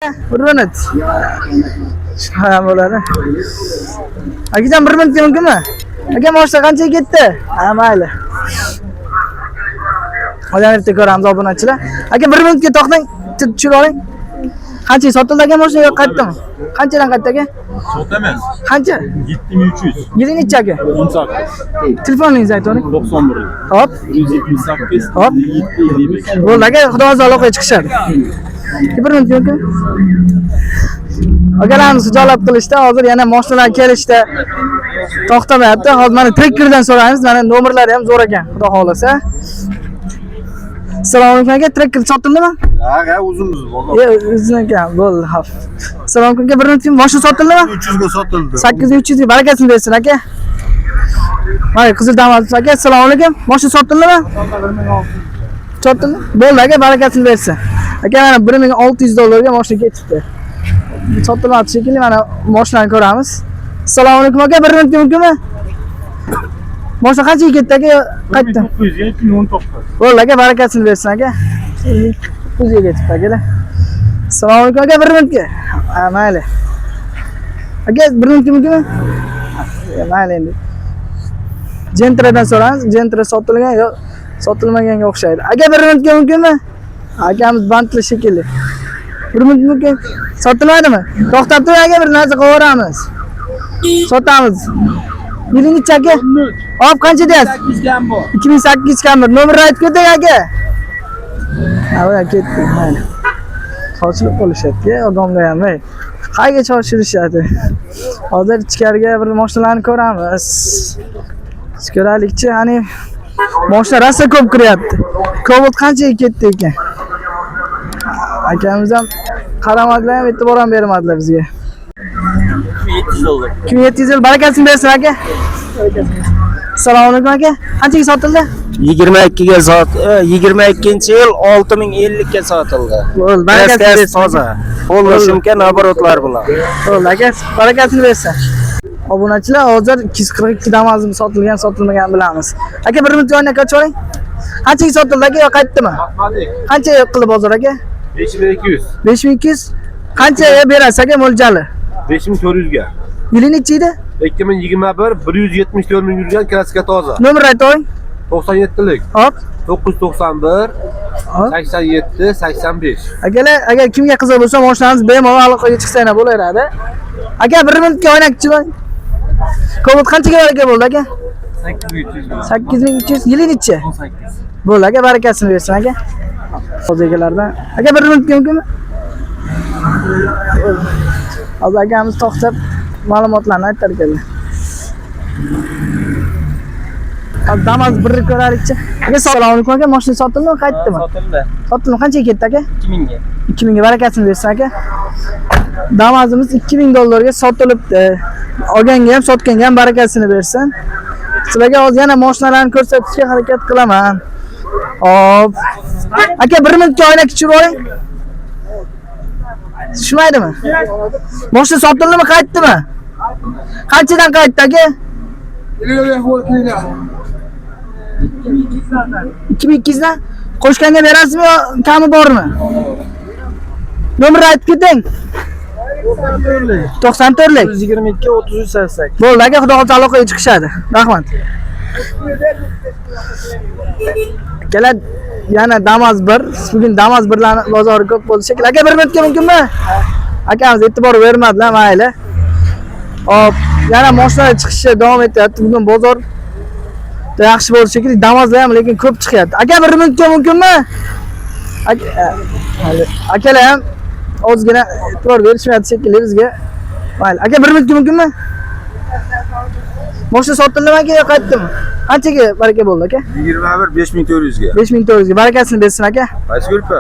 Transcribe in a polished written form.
Bir minut. Ha bo'ladi. Akajon 1 minut mumkinmi? Aka moshina qanchaga ketdi? Ha mayli. Hozir erta ko'ramiz obunachilar. Aka 1 minutga to'xtang, tushirib oling. Qanchaga sotildi aka moshina yo'q qaytdimi? Qanchadan qaytdi aka? Sotaman. Qancha? 7300. Yiling necha aka? 18. Telefoningizni ayting. 91. Hop. 178. Hop. 755. Bo'ldi aka, xudo o'zi aloqaga chiqishadi. 1 minut yo'q. Akalarimiz xijolat qilishda, hozir yana mashinalar kelishda to'xtamayapti. Hozir mana trekkerdan so'raymiz. Mana nomerlari ham zo'r ekan, xudo xolasa. Assalomu alaykum aka, trekker sotildimi? Ha, o'zimiz bo'ldi. O'ziniki bo'ldi, xo'p. Assalomu alaykum aka, 1 minut mashina sotildimi? 300 ga sotildi. 8300 ga barakasini bersin aka. Mana qizil damas aka, assalomu alaykum. Mashina sotildimi? Sotildi. Bo'ldi aka, barakasini bersin. Aka mana 1600 dollarga mashina ketibdi. Sotilmadi shekilli, mana mashinani ko'ramiz. Assalomu alaykum aka, 1 minut mumkinmi? Mashina qanchaga ketdi aka? Qaytdi. 919. Bo'ldi aka, barakasini bersin aka. 900 ga ketibdi aka. Assalomu alaykum aka, 1 minutga. Ha, mayli. Aka 1 minut mumkinmi? Mayli endi. Gentradan so'ramiz. Gentra sotilgan yo'q, sotilmaganga o'xshaydi. Aka 1 minutga mumkinmi? Akamiz bandli shekilli. 1 minut mumkin. Sotilmadimi? To'xtab turing aka, bir narsa qilib sotamiz. Yilingicha aka? Hop, qancha deyapsiz? 8 kam bor. 2800 kam bor. Nomerni aytib keting aka. Ha, ular ketdi. Mayli. Sochilib qolishadi, odamlar ham, ey. Qayga shoshirishadi? Hozir ichkariga bir mashinalarni ko'ramiz. Ko'raylikchi, hani mashina rosa ko'p kiryapti. Cobalt qanchaga ketdi ekan? Akamiz ham qaramadilar, ham e'tibor ham bermadilar bizga. 700 dollar. 2700 barakasini bersin aka. Assalomu alaykum aka. Qanchaga sotildi? 22-yil 6050 ga sotildi. Bo'ldi, barakasini bersin. Toza. Qo'lni shumka naborotlar bilan. Bo'ldi aka, barakasini bersin. Obunachilar, hozir 242 damazim sotilmagan bilamiz. Aka 1 minut yonga qo'yib oling. Qanchaga sotildi aka yo qaytdimi? Qancha qilib hozir aka? 5200. 5200. Qanchaga berasiz aka mo'ljali? 5400 ga. Yili necha edi? 2021 174 ming yurgan klassika toza. Nomer ayting. 97lik. Hop. 991 87 85. Agar kimga qiziq bo'lsa, mashinamiz bemalol aloqaga chiqsanglar bo'laveradi. Aka 1 minutga o'ynakchi bo'ling. Cobalt qanchaga baraka bo'ldi aka? 8300. 8300. Yili necha? 18. Bo'ldi aka, barakasini bersin aka. Hozir egalardan. Aka 1 minutga mumkinmi? Hozir akamiz to'xtab ma'lumotlarni aytar ekanlar. Damas birni ko'raylikchi. Aka assalomu alaykum aka, mashina sotildimi, qaytdimi? Sotildi. Sotildi, qanchaga ketdi aka? 2000 ga. 2000 ga barakasini bersin aka. Damazimiz 2000 dollarga sotilibdi. Olganga ham, sotganga ham barakasini bersin. Sizlarga hozir yana mashinalarni ko'rsatishga harakat qilaman. Hop. Aka 1 minutga oyna kichirib oling. Tushmaydimi? Mashina sotildimi, qaytdimi? Qanchadan qaytdi aka? 2200 dan. Qo'shganga berasizmi yo kami bormi? Nomerni aytib keting. 94lik. 122 3380. Bo'ldi aka, xudo xolsa aloqaga chiqishadi. Rahmat. Akalar, yana Damas 1. Bugun Damas 1larning bozori ko'p bo'ldi shekilli. Aka 1 minutga mumkinmi? Akamiz e'tibor bermadilar, mayli. Hop, yana mashinalar chiqishga davom etyapti. Bugun bozor yaxshi bo'ldi shekilli. Damazlar ham lekin ko'p chiqyapti. Aka 1 minutga mumkinmi? Akalar ham ozgina e'tibor berishmayapti shekilli bizga. Mayli. Aka 1 minutga mumkinmi? Mashina sotildimi aka yo qaytdimi? Qanchaga baraka bo'ldi aka? 21 5400 ga. 5400 ga. Barakasini bersin aka. Qaysi gruppa?